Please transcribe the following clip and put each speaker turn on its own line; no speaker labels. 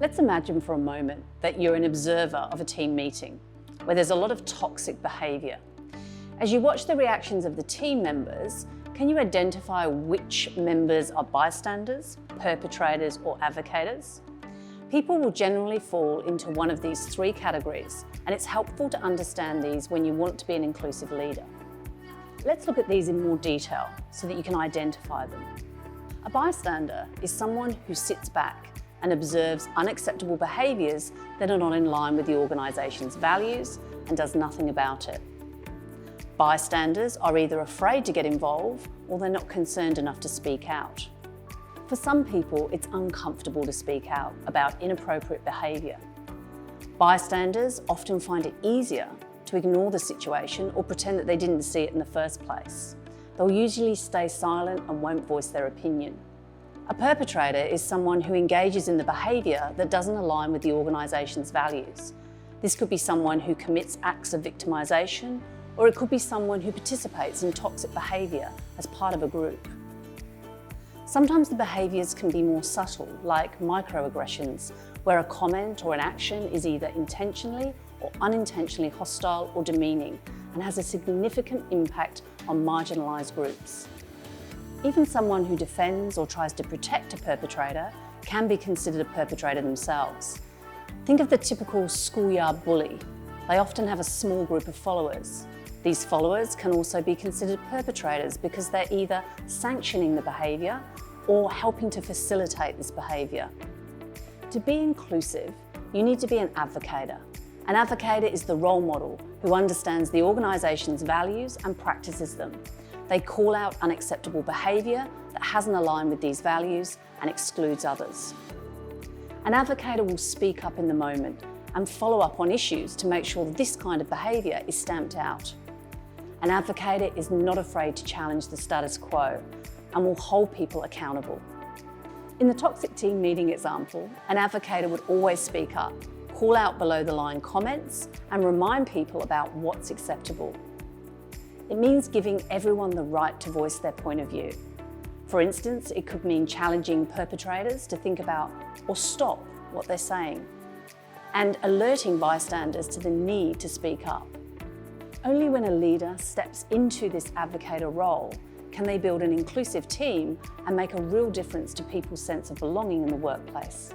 Let's imagine for a moment that you're an observer of a team meeting where there's a lot of toxic behaviour. As you watch the reactions of the team members, can you identify which members are bystanders, perpetrators, or advocators? People will generally fall into one of these three categories, and it's helpful to understand these when you want to be an inclusive leader. Let's look at these in more detail so that you can identify them. A bystander is someone who sits back and observes unacceptable behaviours that are not in line with the organisation's values and does nothing about it. Bystanders are either afraid to get involved or they're not concerned enough to speak out. For some people, it's uncomfortable to speak out about inappropriate behaviour. Bystanders often find it easier to ignore the situation or pretend that they didn't see it in the first place. They'll usually stay silent and won't voice their opinion. A perpetrator is someone who engages in the behaviour that doesn't align with the organisation's values. This could be someone who commits acts of victimisation, or it could be someone who participates in toxic behaviour as part of a group. Sometimes the behaviours can be more subtle, like microaggressions, where a comment or an action is either intentionally or unintentionally hostile or demeaning and has a significant impact on marginalised groups. Even someone who defends or tries to protect a perpetrator can be considered a perpetrator themselves. Think of the typical schoolyard bully. They often have a small group of followers. These followers can also be considered perpetrators because they're either sanctioning the behaviour or helping to facilitate this behaviour. To be inclusive, you need to be an advocator. An advocator is the role model who understands the organisation's values and practices them. They call out unacceptable behaviour that hasn't aligned with these values and excludes others. An advocator will speak up in the moment and follow up on issues to make sure this kind of behaviour is stamped out. An advocator is not afraid to challenge the status quo and will hold people accountable. In the toxic team meeting example, an advocator would always speak up, call out below the line comments, and remind people about what's acceptable. It means giving everyone the right to voice their point of view. For instance, it could mean challenging perpetrators to think about or stop what they're saying, and alerting bystanders to the need to speak up. Only when a leader steps into this advocator role can they build an inclusive team and make a real difference to people's sense of belonging in the workplace.